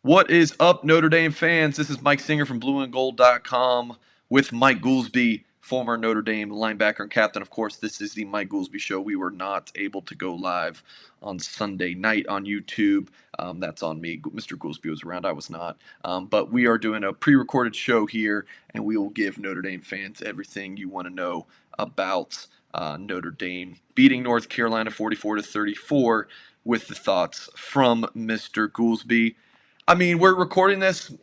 What is up, Notre Dame fans? This is Mike Singer from blueandgold.com with Mike Goolsby, former Notre Dame linebacker and captain. Of course, this is the Mike Goolsby Show. We were not able to go live on Sunday night on YouTube. That's on me. Mr. Goolsby was around. I was not. But we are doing a pre-recorded show here, and we will give Notre Dame fans everything you want to know about Notre Dame beating North Carolina 44-34 with the thoughts from Mr. Goolsby. I mean, we're recording this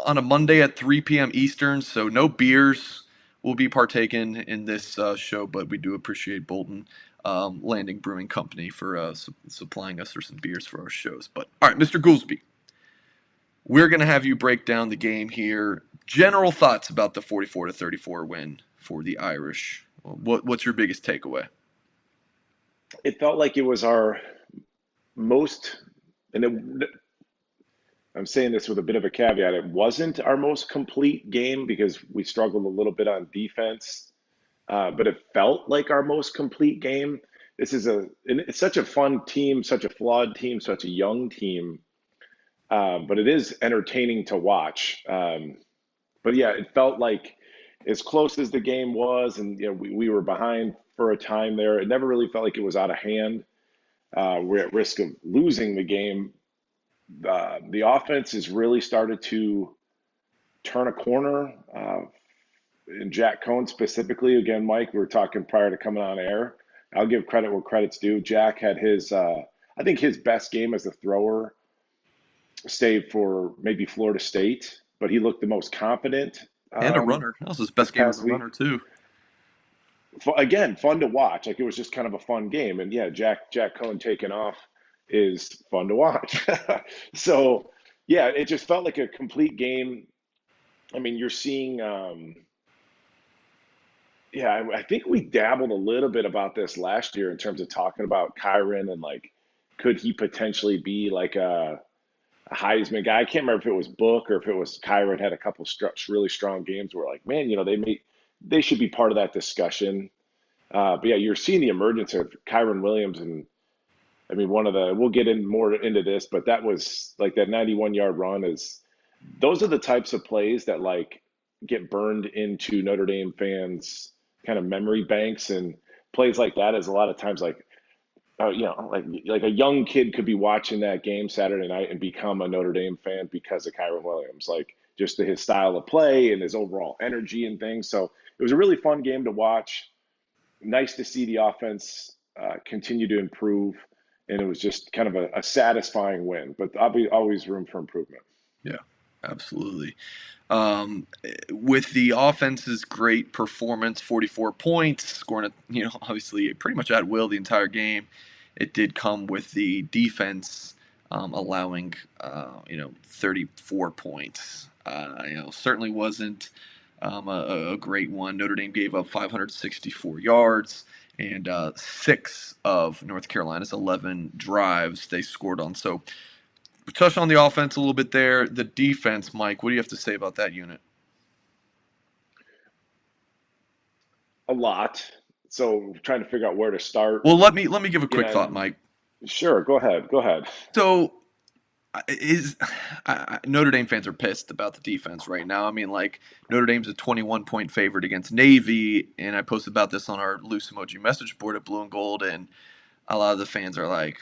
on a Monday at 3 p.m. Eastern, so no beers will be partaken in this show, but we do appreciate Bolton Landing Brewing Company for supplying us for some beers for our shows. But, all right, Mr. Goolsby, we're going to have you break down the game here. General thoughts about the 44-34 win for the Irish. What's your biggest takeaway? It felt like it was our most, I'm saying this with a bit of a caveat, it wasn't our most complete game because we struggled a little bit on defense, but it felt like our most complete game. It's such a fun team, such a flawed team, such a young team, but it is entertaining to watch. But yeah, it felt like as close as the game was, and we were behind for a time there. It never really felt like it was out of hand. We're at risk of losing the game. The offense has really started to turn a corner. And Jack Cohn specifically, again, Mike, we were talking prior to coming on air. I'll give credit where credit's due. Jack had I think his best game as a thrower, save for maybe Florida State, but he looked the most confident And a runner. That was his this best game as past a week. runner, too. Again, fun to watch. Like it was just kind of a fun game. And yeah, Jack Cohn taking off is fun to watch. So yeah, it just felt like a complete game. I mean, you're seeing yeah, I think we dabbled a little bit about this last year in terms of talking about Kyren and like could he potentially be like a Heisman guy? I can't remember if it was Book or if it was Kyren had a couple really strong games where like, man, they should be part of that discussion. But yeah, you're seeing the emergence of Kyren Williams, and I mean, we'll get in more into this, but that was like that 91-yard run those are the types of plays that like get burned into Notre Dame fans kind of memory banks, and plays like that is a lot of times like, like a young kid could be watching that game Saturday night and become a Notre Dame fan because of Kyren Williams, like just his style of play and his overall energy and things. So it was a really fun game to watch. Nice to see the offense continue to improve, and it was just kind of a satisfying win, but always room for improvement. Yeah, absolutely. With the offense's great performance, 44 points, scoring, obviously pretty much at will the entire game, it did come with the defense allowing, 34 points. Certainly wasn't a great one. Notre Dame gave up 564 yards, and 6 of North Carolina's 11 drives they scored on. So we touched on the offense a little bit there. The defense, Mike, what do you have to say about that unit? A lot. So trying to figure out where to start. Well, let me give a You quick thought, know, Mike. sure, go ahead. Go ahead. So, Notre Dame fans are pissed about the defense right now. I mean, like Notre Dame's a 21-point favorite against Navy, and I posted about this on our loose emoji message board at Blue and Gold, and a lot of the fans are like,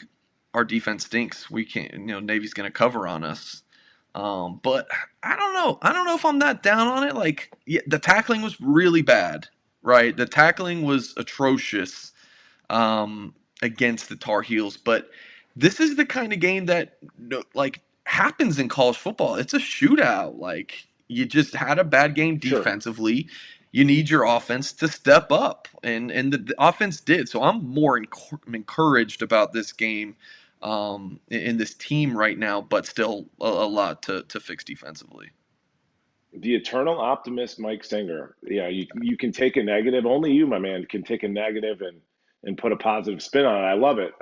"Our defense stinks. We can't. Navy's going to cover on us." But I don't know. I don't know if I'm that down on it. Like, yeah, the tackling was really bad, right? The tackling was atrocious against the Tar Heels. But this is the kind of game that like happens in college football. It's a shootout. Like you just had a bad game Sure. defensively. You need your offense to step up, and the offense did. So I'm more encouraged about this game in this team right now, but still a lot to fix defensively. The eternal optimist, Mike Singer. Yeah, you can take a negative. Only you, my man, can take a negative and put a positive spin on it. I love it.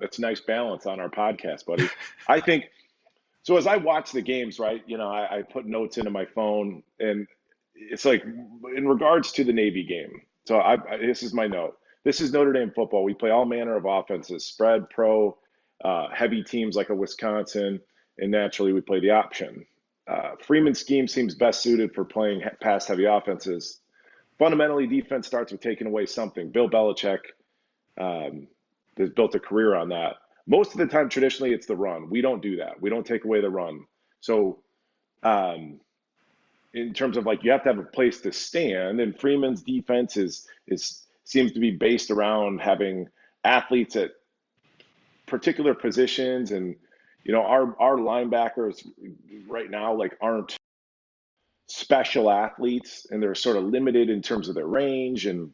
That's a nice balance on our podcast, buddy. I think so. As I watch the games, right? I put notes into my phone, and it's like in regards to the Navy game. So this is my note. This is Notre Dame football. We play all manner of offenses: spread, pro, heavy teams like a Wisconsin. and naturally we play the option. Freeman's scheme seems best suited for playing pass-heavy offenses. Fundamentally, defense starts with taking away something. Bill Belichick has built a career on that. Most of the time, traditionally, it's the run. We don't do that. We don't take away the run. So, in terms of like, you have to have a place to stand, and Freeman's defense is seems to be based around having athletes at particular positions, and our linebackers right now like aren't special athletes, and they're sort of limited in terms of their range, and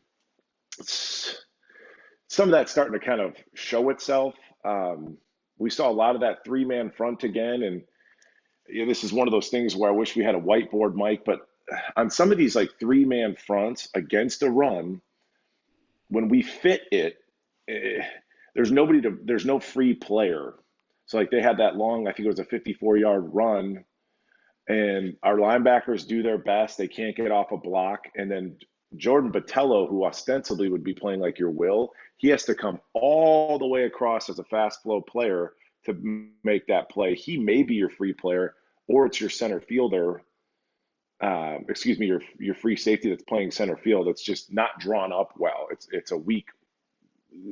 some of that's starting to kind of show itself. We saw a lot of that three-man front again, and this is one of those things where I wish we had a whiteboard, Mike, but on some of these like three-man fronts against a run, when we fit it, eh, there's no free player. So like they had that long, I think it was a 54-yard run, and our linebackers do their best. They can't get off a block. And then Jordan Botelho, who ostensibly would be playing like your will, he has to come all the way across as a fast flow player to make that play. He may be your free player, or it's your center fielder. Excuse me, your free safety that's playing center field. It's just not drawn up well. It's a weak.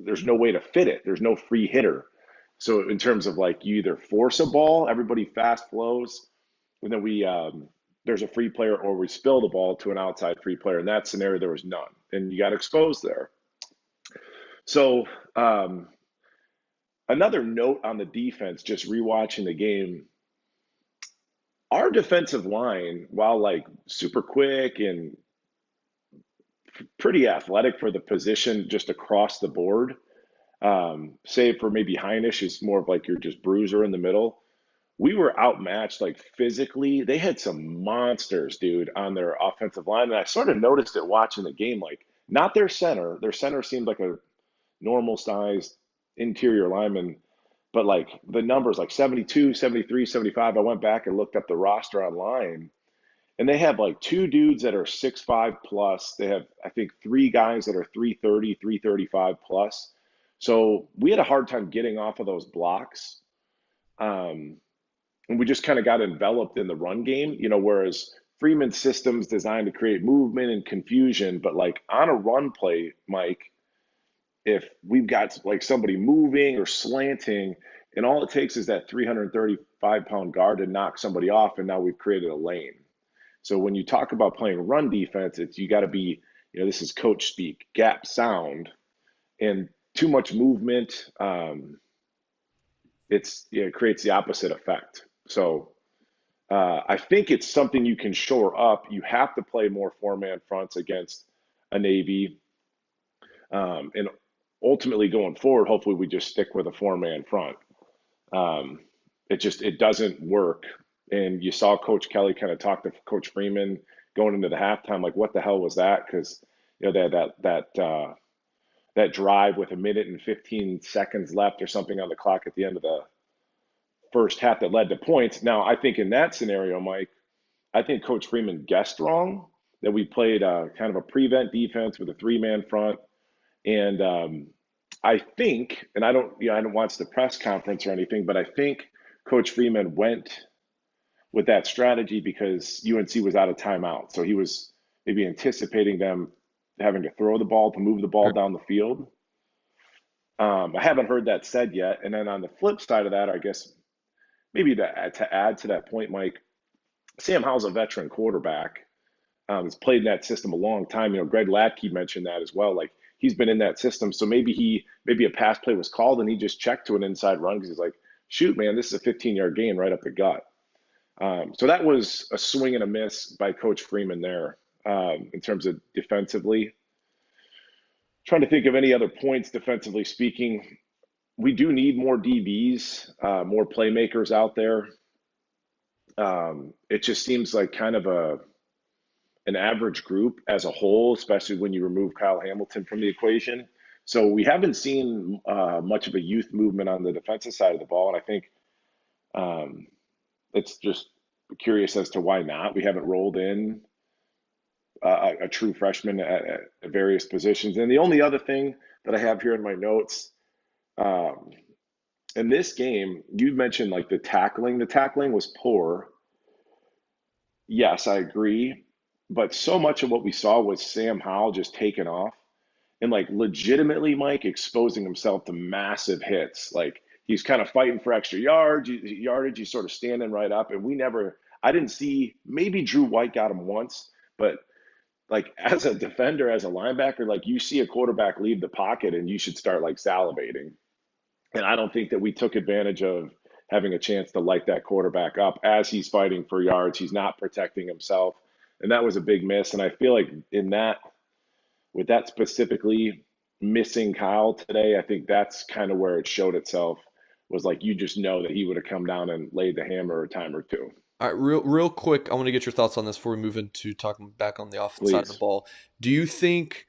There's no way to fit it. There's no free hitter. So in terms of like, you either force a ball, everybody fast flows, and then there's a free player, or we spill the ball to an outside free player. In that scenario, there was none, and you got exposed there. So another note on the defense, just rewatching the game, our defensive line, while like super quick and pretty athletic for the position just across the board, save for maybe Heinisch, is more of like your just bruiser in the middle. We were outmatched like physically. They had some monsters, dude, on their offensive line. And I sort of noticed it watching the game, like not their center. Their center seemed like a normal sized interior lineman, but like the numbers like 72, 73, 75. I went back and looked up the roster online, and they have like two dudes that are 6'5" plus. They have, I think, three guys that are 330, 335 plus. So we had a hard time getting off of those blocks. And we just kind of got enveloped in the run game, whereas Freeman's system's designed to create movement and confusion. But like on a run play, Mike, if we've got like somebody moving or slanting, and all it takes is that 335-pound guard to knock somebody off, and now we've created a lane. So when you talk about playing run defense, you got to be, this is coach speak, gap sound, and too much movement. It creates the opposite effect. So I think it's something you can shore up. You have to play more four-man fronts against a Navy. And ultimately going forward, hopefully we just stick with a four-man front. It doesn't work. And you saw Coach Kelly kind of talk to Coach Freeman going into the halftime, like, what the hell was that? Because they had that drive with 1 minute and 15 seconds left or something on the clock at the end of the first half that led to points. Now, I think in that scenario, Mike, I think Coach Freeman guessed wrong, that we played kind of a prevent defense with a three-man front. And I think, and I don't watch the press conference or anything, but I think Coach Freeman went with that strategy because UNC was out of timeout. So he was maybe anticipating them having to throw the ball to move the ball down the field. I haven't heard that said yet. And then on the flip side of that, I guess maybe to add to that point, Mike, Sam Howell's a veteran quarterback. He's played in that system a long time. Greg Latke mentioned that as well. Like, he's been in that system. So maybe a pass play was called and he just checked to an inside run because he's like, shoot, man, this is a 15-yard gain right up the gut. So that was a swing and a miss by Coach Freeman there in terms of defensively. Trying to think of any other points defensively speaking. We do need more DBs, more playmakers out there. It just seems like kind of an average group as a whole, especially when you remove Kyle Hamilton from the equation. So we haven't seen much of a youth movement on the defensive side of the ball, and I think it's just curious as to why not. We haven't rolled in a true freshman at various positions. And the only other thing that I have here in my notes, in this game, you mentioned like the tackling. The tackling was poor. Yes, I agree. But so much of what we saw was Sam Howell just taking off and like legitimately, Mike, exposing himself to massive hits. Like he's kind of fighting for extra yardage. He's sort of standing right up. And I didn't see, maybe Drew White got him once, but like as a defender, as a linebacker, like you see a quarterback leave the pocket and you should start like salivating. And I don't think that we took advantage of having a chance to light that quarterback up as he's fighting for yards. He's not protecting himself. And that was a big miss. And I feel like with that specifically missing Kyle today, I think that's kind of where it showed itself was like you just know that he would have come down and laid the hammer a time or two. All right, real quick, I want to get your thoughts on this before we move into talking back on the offense side of the Please. ball. Do you think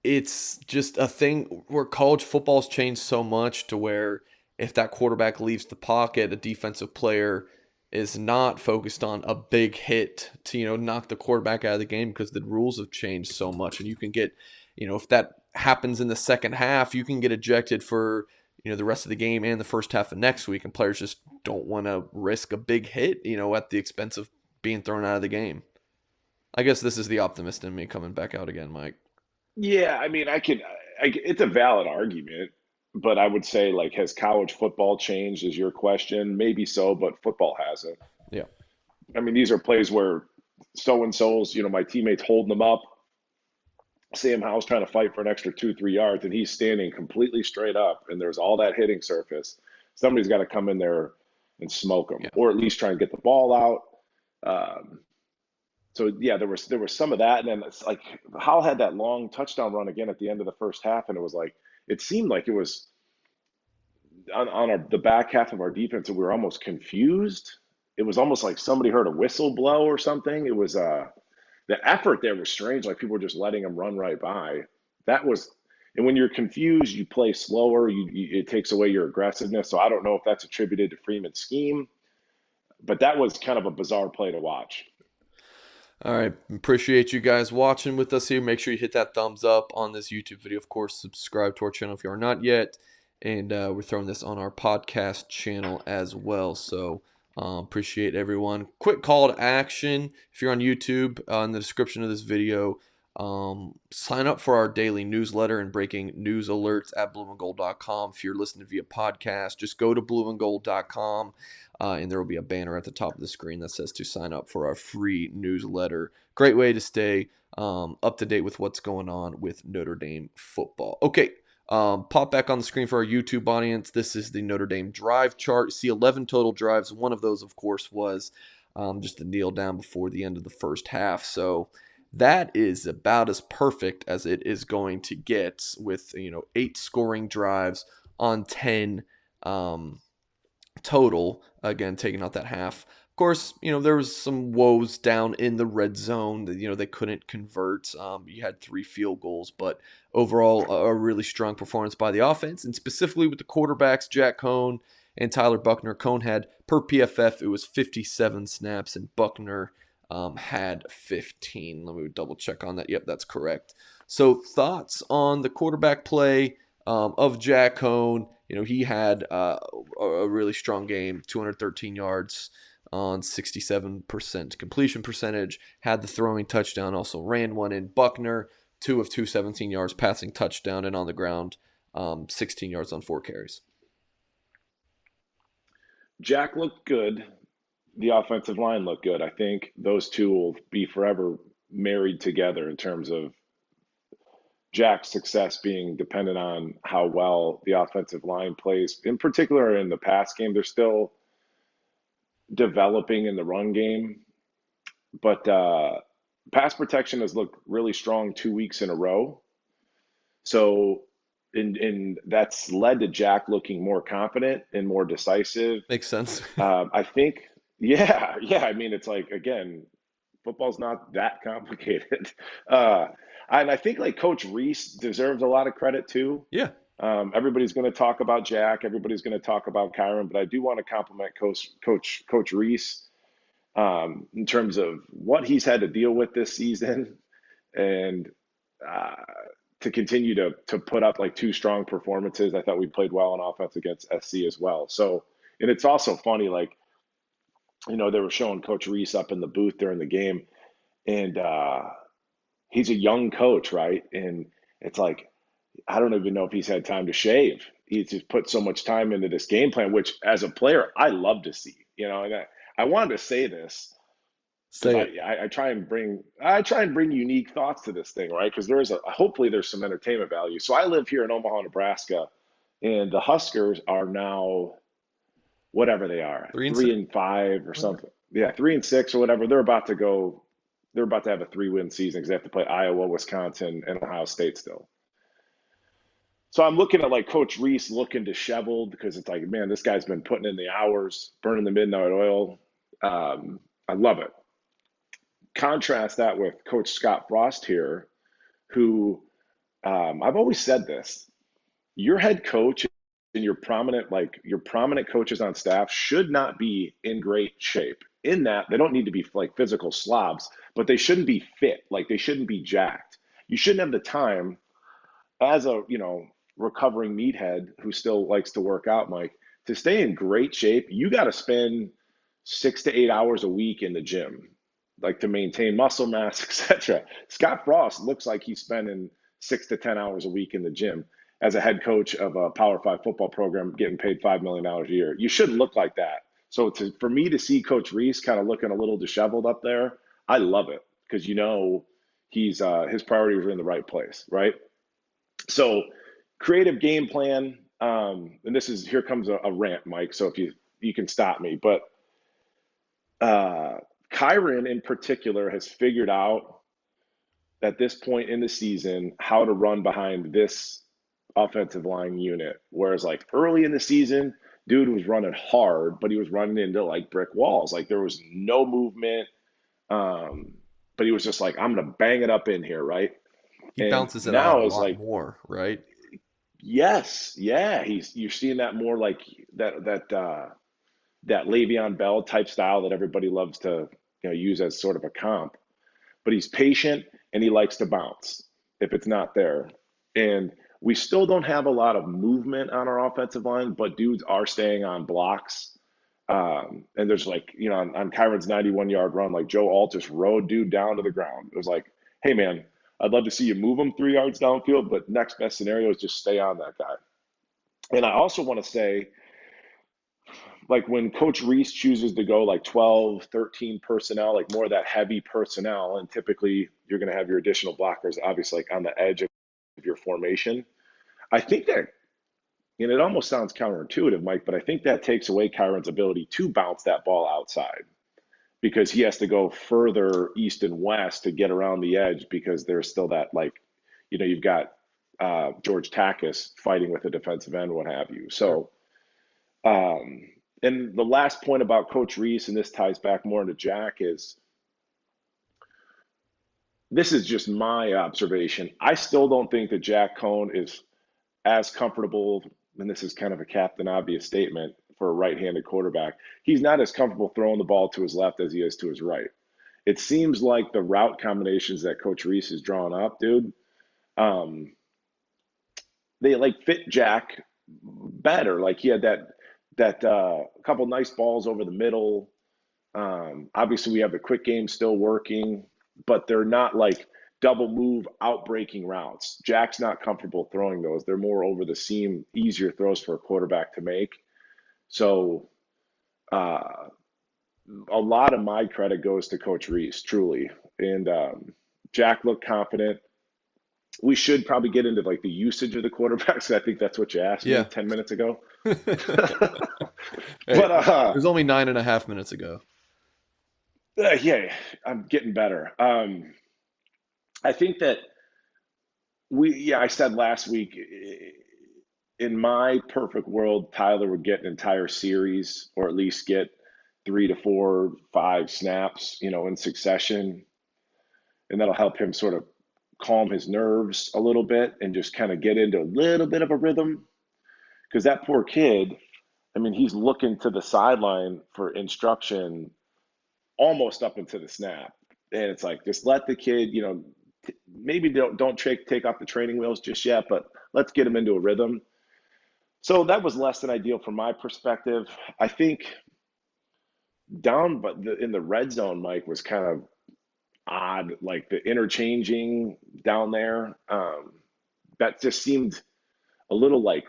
it's just a thing where college football's changed so much to where if that quarterback leaves the pocket, a defensive player is not focused on a big hit to, knock the quarterback out of the game because the rules have changed so much. And you can get, if that happens in the second half, you can get ejected for, the rest of the game and the first half of next week. And players just don't want to risk a big hit, at the expense of being thrown out of the game. I guess this is the optimist in me coming back out again, Mike. Yeah, I mean, it's a valid argument, but I would say, like, has college football changed, is your question? Maybe so, but football hasn't. Yeah. I mean, these are plays where so and so's, my teammates holding them up. Sam Howell's trying to fight for an extra 2, 3 yards, and he's standing completely straight up, and there's all that hitting surface. Somebody's got to come in there and smoke him, Yeah. or at least try and get the ball out. Um, so yeah, there was some of that, and then it's like Howell had that long touchdown run again at the end of the first half, and it was like it seemed like it was on the back half of our defense, and we were almost confused. It was almost like somebody heard a whistle blow or something. It was the effort there was strange. Like people were just letting him run right by. That was, and when you're confused, you play slower. It takes away your aggressiveness. So I don't know if that's attributed to Freeman's scheme, but that was kind of a bizarre play to watch. All right. Appreciate you guys watching with us here. Make sure you hit that thumbs up on this YouTube video. Of course, subscribe to our channel if you are not yet. And we're throwing this on our podcast channel as well. So appreciate everyone. Quick call to action. If you're on YouTube, in the description of this video, sign up for our daily newsletter and breaking news alerts at blueandgold.com. If you're listening via podcast, just go to blueandgold.com. And there will be a banner at the top of the screen that says to sign up for our free newsletter. Great way to stay up to date with what's going on with Notre Dame football. Okay, pop back on the screen for our YouTube audience. This is the Notre Dame drive chart. You see 11 total drives. One of those, of course, was just a kneel down before the end of the first half. So that is about as perfect as it is going to get with 8 scoring drives on 10 total, again taking out that half. Of course, there was some woes down in the red zone that they couldn't convert. You had 3 field goals, but overall a really strong performance by the offense, and specifically with the quarterbacks Jack Cohn and Tyler Buckner. Cohn had, per PFF, it was 57 snaps, and Buckner had 15. Let me double check on that. Yep, that's correct. So thoughts on the quarterback play of Jack Cohn? He had a really strong game, 213 yards on 67% completion percentage, had the throwing touchdown, also ran one in. Buckner, 2 of 2, 17 yards, passing touchdown, and on the ground, 16 yards on 4 carries. Jack looked good. The offensive line looked good. I think those two will be forever married together in terms of Jack's success being dependent on how well the offensive line plays. In particular, in the pass game, they're still developing in the run game, but pass protection has looked really strong 2 weeks in a row. So, and that's led to Jack looking more confident and more decisive. Makes sense. I think, yeah. I mean, it's like again, football's not that complicated. And I think like Coach Reese deserves a lot of credit too. Yeah. Everybody's going to talk about Jack. Everybody's going to talk about Kyren, but I do want to compliment Coach Reese in terms of what he's had to deal with this season, and uh, to continue to put up like two strong performances. I thought we played well on offense against SC as well. So, and it's also funny, like, they were showing Coach Reese up in the booth during the game, and he's a young coach, right? And it's like, I don't even know if he's had time to shave. He's just put so much time into this game plan, which as a player, I love to see, and I wanted to say this because Say it. I try and bring unique thoughts to this thing, right? Because hopefully there's some entertainment value. So I live here in Omaha, Nebraska, and the Huskers are now whatever they are, 3-6. 3-5 or Okay. something. Yeah, 3-6 or whatever. They're about to go. They're about to have a 3-win season because they have to play Iowa, Wisconsin, and Ohio State still. So I'm looking at like Coach Reese looking disheveled because it's like, man, this guy's been putting in the hours, burning the midnight oil. I love it. Contrast that with Coach Scott Frost here, who I've always said this: your head coach and your prominent coaches on staff should not be in great shape. In that they don't need to be like physical slobs, but they shouldn't be fit. Like they shouldn't be jacked. You shouldn't have the time as a recovering meathead who still likes to work out, Mike, to stay in great shape. You got to spend 6 to 8 hours a week in the gym, like to maintain muscle mass, etc. Scott Frost looks like he's spending 6 to 10 hours a week in the gym as a head coach of a Power Five football program, getting paid $5 million a year. You shouldn't look like that. So for me to see Coach Reese kind of looking a little disheveled up there, I love it because he's his priorities are in the right place, right? So creative game plan, and here comes a rant, Mike. So if you can stop me, but Kyren in particular has figured out at this point in the season how to run behind this offensive line unit. Whereas like early in the season, dude was running hard, but he was running into like brick walls. Like there was no movement. But he was just like, I'm gonna bang it up in here, right? He And bounces it out a now it's lot like, more, right? yes, yeah, you're seeing that more like that Le'Veon Bell type style that everybody loves to use as sort of a comp. But he's patient and he likes to bounce if it's not there. And we still don't have a lot of movement on our offensive line, but dudes are staying on blocks. And there's like, on Kyron's 91-yard run, like Joe Alt just rode dude down to the ground. It was like, hey, man, I'd love to see you move him 3 yards downfield, but next best scenario is just stay on that guy. And I also want to say, like when Coach Reese chooses to go like 12, 13 personnel, like more of that heavy personnel, and typically you're going to have your additional blockers, obviously, like on the edge of your formation. I think that, and it almost sounds counterintuitive, Mike, but I think that takes away Kyron's ability to bounce that ball outside because he has to go further east and west to get around the edge because there's still that, like, you've got George Takis fighting with a defensive end, what have you. Sure. So, and the last point about Coach Reese, and this ties back more into Jack, is this is just my observation. I still don't think that Jack Cohn is as comfortable, and this is kind of a Captain Obvious statement for a right-handed quarterback. He's not as comfortable throwing the ball to his left as he is to his right. It seems like the route combinations that Coach Reese has drawn up, dude, they like fit Jack better. Like he had that couple nice balls over the middle. Obviously, we have the quick game still working, but they're not like double move outbreaking routes. Jack's not comfortable throwing those. They're more over the seam, easier throws for a quarterback to make. So a lot of my credit goes to Coach Reese, truly. And Jack looked confident. We should probably get into like the usage of the quarterbacks. I think that's what you asked me Yeah. 10 minutes ago. Hey, But it was only 9.5 minutes ago. yeah, I'm getting better. I think that I said last week, in my perfect world, Tyler would get an entire series or at least get 3 to 4, 5 snaps, in succession. And that'll help him sort of calm his nerves a little bit and just kind of get into a little bit of a rhythm. Because that poor kid, I mean, he's looking to the sideline for instruction almost up into the snap. And it's like, just let the kid, maybe don't take off the training wheels just yet, but let's get him into a rhythm. So that was less than ideal from my perspective. I think down, but in the red zone, Mike, was kind of odd, like the interchanging down there. That just seemed a little like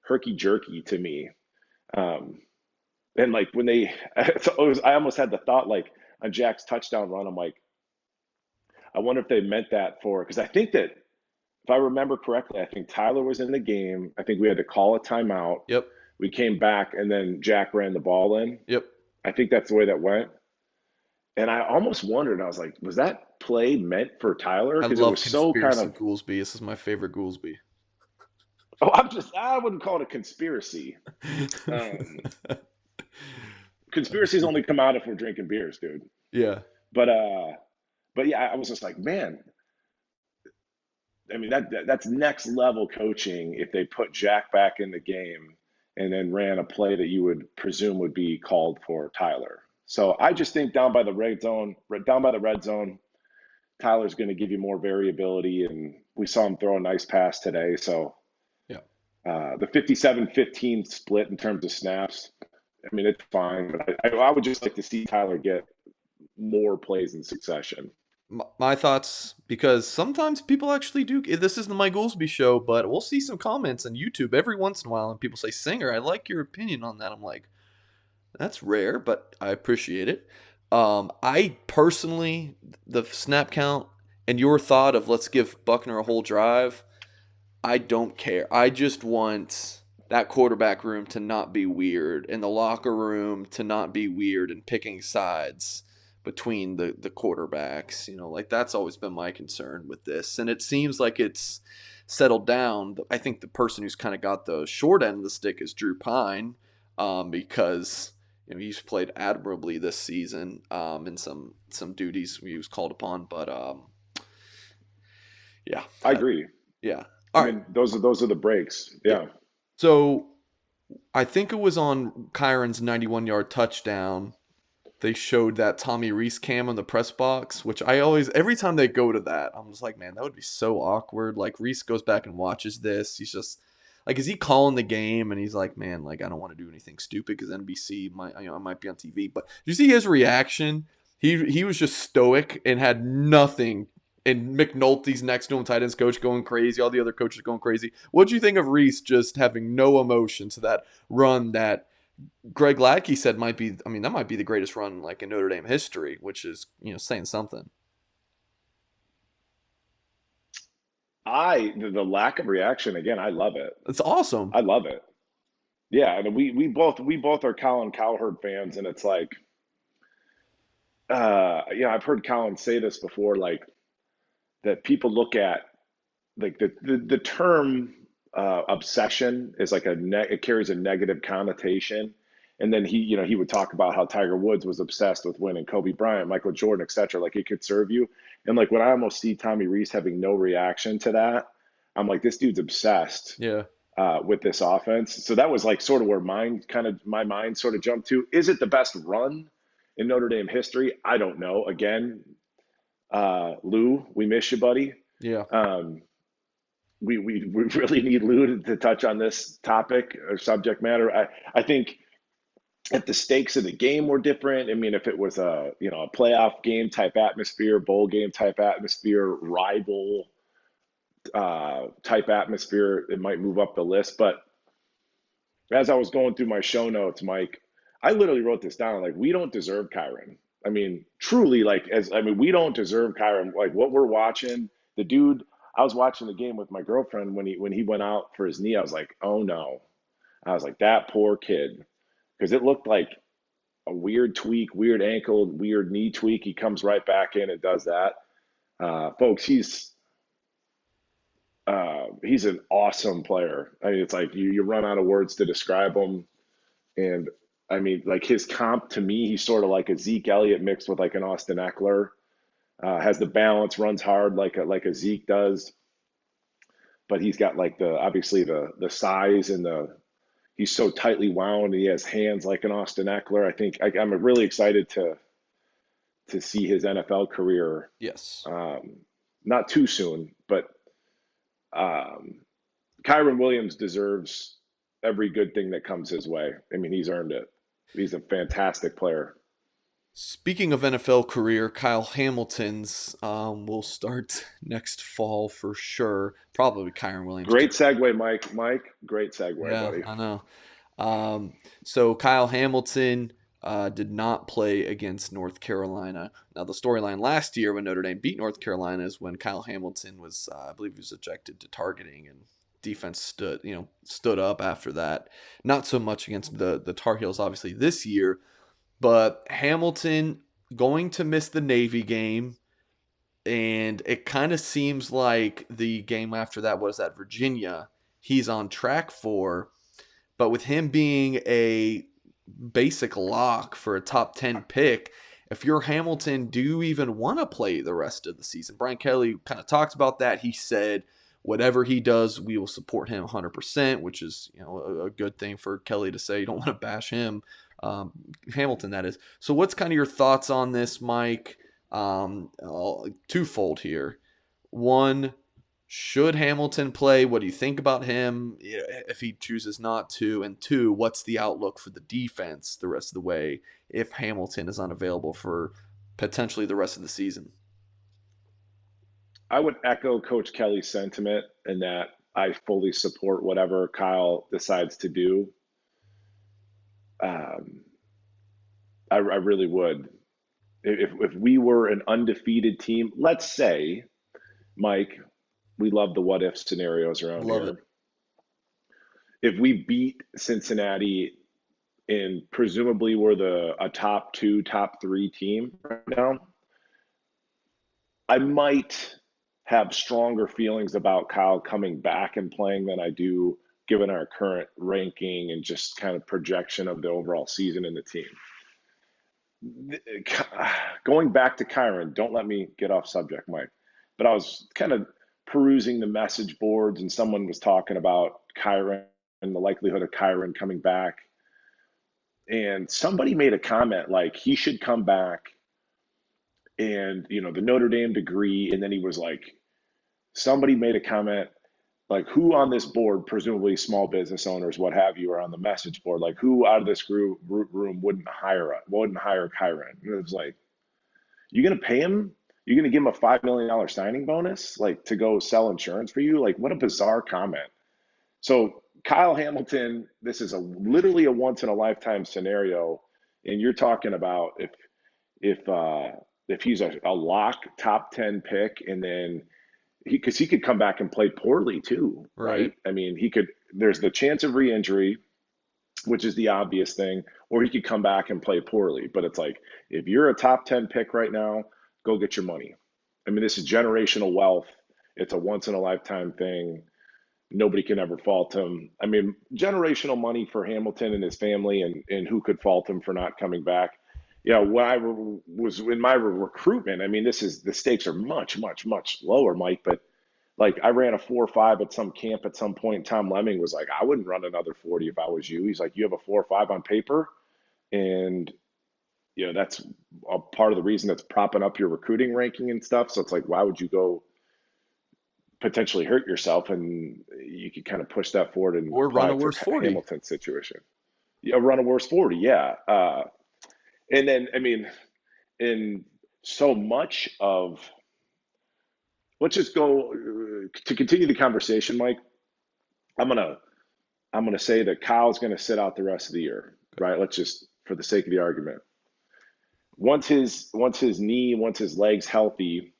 herky jerky to me. Um, and like when they, so I almost had the thought like on Jack's touchdown run, I'm like, I wonder if they meant that for, because I think that if I remember correctly, I think Tyler was in the game. I think we had to call a timeout. Yep. We came back and then Jack ran the ball in. Yep. I think that's the way that went. And I almost wondered, I was like, was that play meant for Tyler? I Because it love was so kind conspiracy of, Goolsby. This is my favorite Goolsby. oh, I wouldn't call it a conspiracy. Um, Conspiracies only come out if we're drinking beers, dude. Yeah. But yeah, I was just like, man, I mean that's next level coaching if they put Jack back in the game and then ran a play that you would presume would be called for Tyler. So I just think down by the red zone, Tyler's going to give you more variability, and we saw him throw a nice pass today. So Yeah. the 57-15 split in terms of snaps, I mean, it's fine. But I would just like to see Tyler get more plays in succession. My thoughts, because sometimes people actually do. This isn't the Mike Goolsby Show, but we'll see some comments on YouTube every once in a while, and people say, "Singer, I like your opinion on that." I'm like, that's rare, but I appreciate it. I personally, the snap count and your thought of let's give Buckner a whole drive, I don't care. I just want that quarterback room to not be weird and the locker room to not be weird and picking sides between the quarterbacks. Like that's always been my concern with this. And it seems like it's settled down. I think the person who's kind of got the short end of the stick is Drew Pine, because he's played admirably this season in some duties he was called upon. But yeah, I agree. yeah. I All right. mean, those are the breaks. Yeah. Yeah. So I think it was on Kyren's 91-yard touchdown. They showed that Tommy Reese cam in the press box, which every time they go to that, I'm just like, man, that would be so awkward. Like Reese goes back and watches this. He's just like, is he calling the game? And he's like, man, like I don't want to do anything stupid because NBC I might be on TV. But did you see his reaction? He was just stoic and had nothing. And McNulty's next to him, tight ends coach, going crazy. All the other coaches going crazy. What do you think of Reese just having no emotion to that run that Greg Ladke said might be? I mean, that might be the greatest run like in Notre Dame history, which is saying something. The lack of reaction again, I love it. It's awesome. I love it. Yeah, and we both are Colin Cowherd fans, and it's like, I've heard Colin say this before, like that people look at like the term obsession is like it carries a negative connotation. And then he would talk about how Tiger Woods was obsessed with winning, Kobe Bryant, Michael Jordan, etc. Like it could serve you. And like when I almost see Tommy Reese having no reaction to that, I'm like, this dude's obsessed Yeah. with this offense. So that was like sort of where my mind sort of jumped to. Is it the best run in Notre Dame history? I don't know. Again, Lou, we miss you, buddy. Yeah. We really need Lou to touch on this topic or subject matter. I think if the stakes of the game were different, I mean, if it was a playoff game type atmosphere, bowl game type atmosphere, rival type atmosphere, it might move up the list. But as I was going through my show notes, Mike, I literally wrote this down. Like, we don't deserve Kyren. I mean, truly, we don't deserve Kyren. Like what we're watching, the dude. I was watching the game with my girlfriend when he went out for his knee. I was like, oh no. I was like, that poor kid, because it looked like a weird tweak, weird ankle, weird knee tweak. He comes right back in and does that. Folks, he's an awesome player. I mean, it's like you run out of words to describe him. And I mean, like his comp to me, he's sort of like a Zeke Elliott mixed with like an Austin Eckler. Has the balance, runs hard like a Zeke does, but he's got like obviously the size and he's so tightly wound. And he has hands like an Austin Eckler. I think I'm really excited to see his NFL career. Yes. not too soon, but um, Kyren Williams deserves every good thing that comes his way. I mean, he's earned it. He's a fantastic player. Speaking of NFL career, Kyle Hamilton's will start next fall for sure. Probably Kyron Williams too. Great segue, Mike. Mike, great segue, Yeah, buddy. I know. So Kyle Hamilton did not play against North Carolina. Now the storyline last year when Notre Dame beat North Carolina is when Kyle Hamilton was, I believe, he was ejected to targeting, and defense stood up after that. Not so much against the Tar Heels, obviously this year, but Hamilton going to miss the Navy game, and it kind of seems like the game after that was at Virginia. He's on track for. But with him being a basic lock for a top 10 pick, if you're Hamilton, do you even want to play the rest of the season? Brian Kelly kind of talked about that. He said, whatever he does, we will support him 100%, which is a good thing for Kelly to say. You don't want to bash him, Hamilton, that is. So what's kind of your thoughts on this, Mike? Twofold here. One, should Hamilton play? What do you think about him if he chooses not to? And two, what's the outlook for the defense the rest of the way if Hamilton is unavailable for potentially the rest of the season? I would echo Coach Kelly's sentiment in that I fully support whatever Kyle decides to do. Um, I really would. If we were an undefeated team, let's say, Mike, we love the what if scenarios around Love it. here. If we beat Cincinnati and presumably we're a top two, top three team right now, I might have stronger feelings about Kyle coming back and playing than I do given our current ranking and just kind of projection of the overall season in the team. Going back to Kyren, don't let me get off subject, Mike, but I was kind of perusing the message boards and someone was talking about Kyren and the likelihood of Kyren coming back. And somebody made a comment like he should come back and, the Notre Dame degree. And then he was like, somebody made a comment like who on this board, presumably small business owners, what have you, are on the message board, like who out of this room wouldn't hire Kyren? And it was like, you're gonna pay him? You're gonna give him a $5 million signing bonus, like to go sell insurance for you? Like, what a bizarre comment. So Kyle Hamilton, this is literally a once in a lifetime scenario, and you're talking about if uh, if he's a lock top 10 pick, and then because he could come back and play poorly too, Right. right? I mean, he could. There's the chance of re-injury, which is the obvious thing, or he could come back and play poorly. But it's like if you're a top 10 pick right now, go get your money. I mean, this is generational wealth. It's a once in a lifetime thing. Nobody can ever fault him. I mean, generational money for Hamilton and his family, and who could fault him for not coming back? When I was in my recruitment, I mean, the stakes are much, much, much lower, Mike. But like, I ran a 4.5 at some camp at some point. Tom Lemming was like, I wouldn't run another 40 if I was you. He's like, you have a 4.5 on paper, and that's a part of the reason that's propping up your recruiting ranking and stuff. So it's like, why would you go potentially hurt yourself? And you could kind of push that forward and Or run apply a it to worse 40. Hamilton's situation. Yeah, run a worse 40, yeah. And then, I mean, in so much of, let's just go to continue the conversation, Mike. I'm gonna I'm gonna say that Kyle's gonna sit out the rest of the year, right? Let's just, for the sake of the argument, once his legs healthy,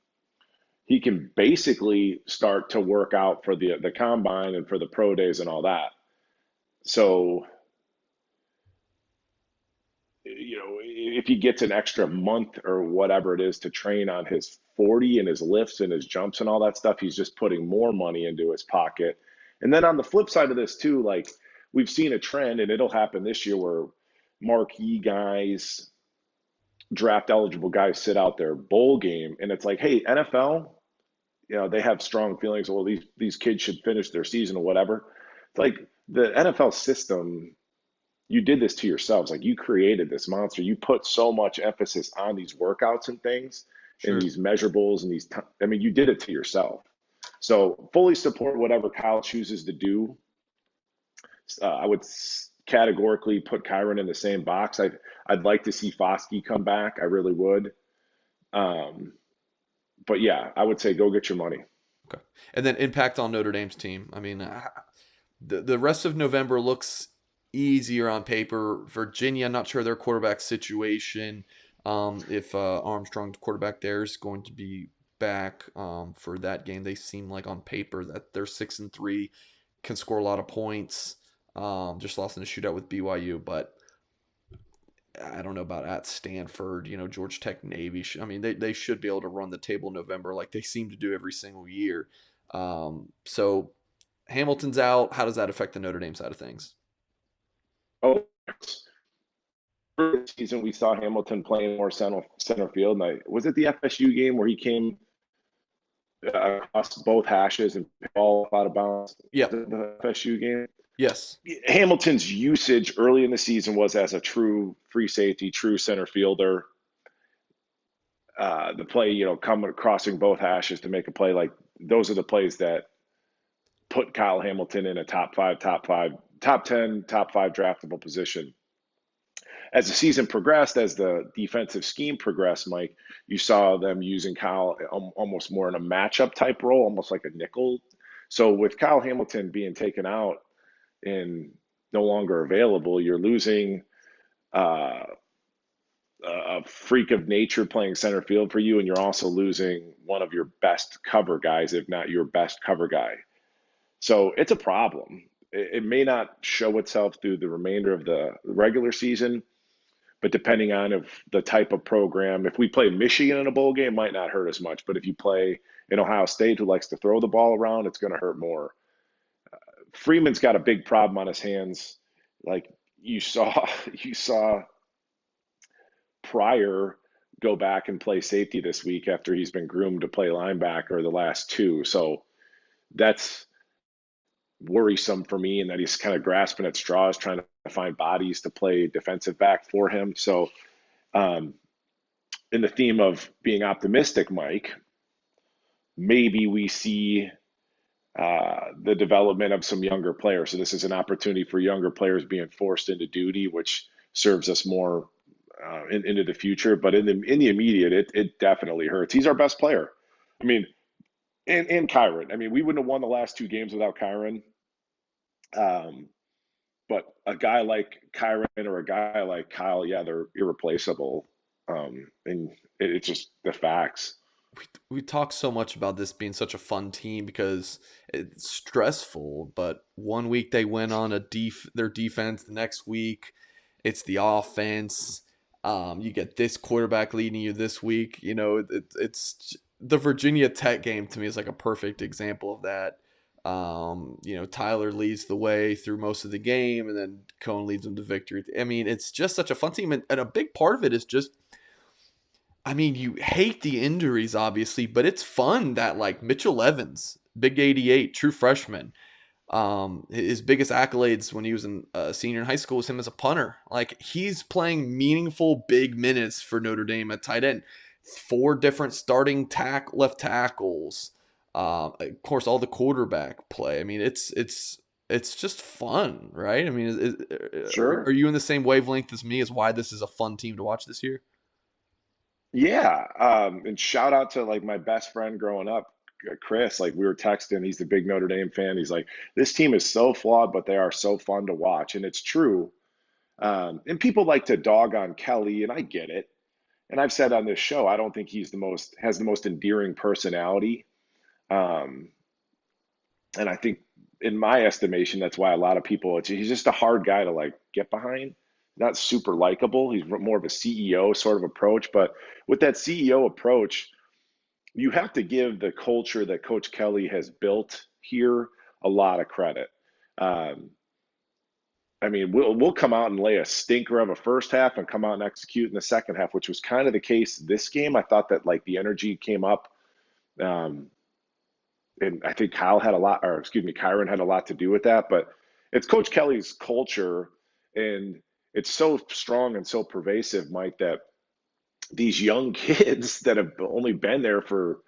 he can basically start to work out for the combine and for the pro days and all that. So, if he gets an extra month or whatever it is to train on his 40 and his lifts and his jumps and all that stuff, he's just putting more money into his pocket. And then on the flip side of this too, like, we've seen a trend, and it'll happen this year, where marquee guys, draft eligible guys, sit out their bowl game, and it's like, hey, NFL, they have strong feelings. Well, these kids should finish their season or whatever. It's like the NFL system, you did this to yourselves. Like, you created this monster. You put so much emphasis on these workouts and things. in Sure. these measurables and I mean, you did it to yourself. So fully support whatever Kyle chooses to do. I would categorically put Kyren in the same box. I'd like to see Foskey come back. I really would. Um, but yeah, I would say go get your money. Okay. And then impact on Notre Dame's team. I mean, the rest of November looks easier on paper. Virginia, not sure their quarterback situation. If Armstrong, quarterback there, is going to be back for that game, they seem like on paper that they're 6-3, can score a lot of points. Just lost in a shootout with BYU, but I don't know about at Stanford, Georgia Tech, Navy. I mean, they should be able to run the table in November like they seem to do every single year. So Hamilton's out. How does that affect the Notre Dame side of things? Oh, first season we saw Hamilton playing more center field. And was it the FSU game where he came across both hashes and ball out of bounds? Yeah. The FSU game. Yes. Hamilton's usage early in the season was as a true free safety, true center fielder. The play, coming crossing both hashes to make a play, like those are the plays that put Kyle Hamilton in a top 10, top 5 draftable position. As the season progressed, as the defensive scheme progressed, Mike, you saw them using Kyle almost more in a matchup type role, almost like a nickel. So with Kyle Hamilton being taken out and no longer available, you're losing a freak of nature playing center field for you, and you're also losing one of your best cover guys, if not your best cover guy. So it's a problem. It may not show itself through the remainder of the regular season, but depending on if the type of program, if we play Michigan in a bowl game, it might not hurt as much. But if you play in Ohio State, who likes to throw the ball around, it's going to hurt more. Freeman's got a big problem on his hands. Like you saw Pryor go back and play safety this week after he's been groomed to play linebacker the last two. So that's worrisome for me, and that he's kind of grasping at straws, trying to find bodies to play defensive back for him. So, in the theme of being optimistic, Mike, maybe we see the development of some younger players. So this is an opportunity for younger players being forced into duty, which serves us more into the future. But in the immediate, it definitely hurts. He's our best player. I mean, and Kyren. I mean, we wouldn't have won the last 2 games without Kyren. But a guy like Kyren or a guy like Kyle, yeah, they're irreplaceable. And it's just the facts. We talk so much about this being such a fun team because it's stressful, but one week they win on their defense, the next week it's the offense. You get this quarterback leading you this week. It's the Virginia Tech game to me is like a perfect example of that. Tyler leads the way through most of the game, and then Cohn leads them to victory. I mean, it's just such a fun team, and a big part of it is just, I mean, you hate the injuries, obviously, but it's fun that like Mitchell Evans, big 88, true freshman. His biggest accolades when he was a senior in high school was him as a punter. Like he's playing meaningful big minutes for Notre Dame at tight end. 4 different starting left tackles. Of course, all the quarterback play. I mean, it's just fun, right? I mean, are Sure. you in the same wavelength as me as why this is a fun team to watch this year? Yeah. And shout out to like my best friend growing up, Chris. Like we were texting, he's the big Notre Dame fan. He's like, this team is so flawed, but they are so fun to watch. And it's true. And people like to dog on Kelly, and I get it. And I've said on this show, I don't think has the most endearing personality. Um, and I think, in my estimation, that's why a lot of people, he's just a hard guy to like get behind. Not super likable. He's more of a CEO sort of approach. But with that CEO approach, you have to give the culture that Coach Kelly has built here a lot of credit. Um, I mean, we'll come out and lay a stinker of a first half and come out and execute in the second half, which was kind of the case this game. I thought that like the energy came up. Um, and I think Kyren had a lot to do with that. But it's Coach Kelly's culture, and it's so strong and so pervasive, Mike, that these young kids that have only been there for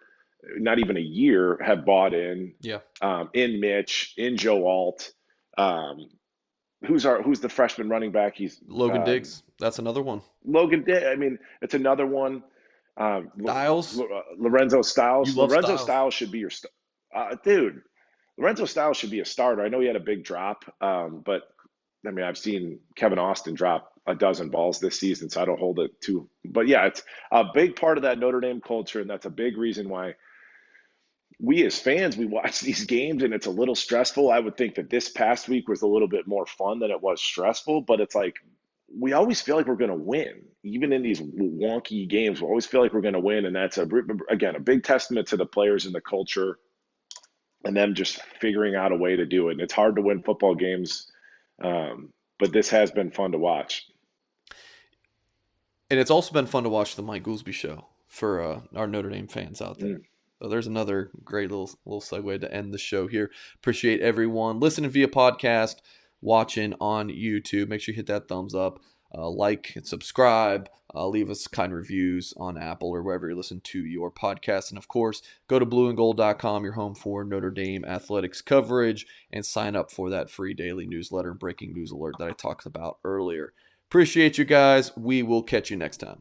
not even a year have bought Yeah. in Mitch, in Joe Alt. Um, who's the freshman running back? He's Logan Diggs. That's another one. Logan. I mean, it's another one. Styles. Lorenzo You Styles. love Lorenzo Styles. Styles should be your dude. Lorenzo Styles should be a starter. I know he had a big drop, but I mean, I've seen Kevin Austin drop a dozen balls this season, so I don't hold it too. But yeah, it's a big part of that Notre Dame culture, and that's a big reason why we as fans we watch these games, and it's a little stressful. I would think that this past week was a little bit more fun than it was stressful, but it's like we always feel like we're going to win, even in these wonky games. We always feel like we're going to win, and that's again a big testament to the players and the culture and them just figuring out a way to do it. And it's hard to win football games, but this has been fun to watch. And it's also been fun to watch the Mike Goolsby Show for our Notre Dame fans out there. Mm. So there's another great little segue to end the show here. Appreciate everyone listening via podcast, watching on YouTube. Make sure you hit that thumbs up, like and subscribe. Leave us kind reviews on Apple or wherever you listen to your podcast. And of course, go to blueandgold.com, your home for Notre Dame athletics coverage, and sign up for that free daily newsletter, breaking news alert that I talked about earlier. Appreciate you guys. We will catch you next time.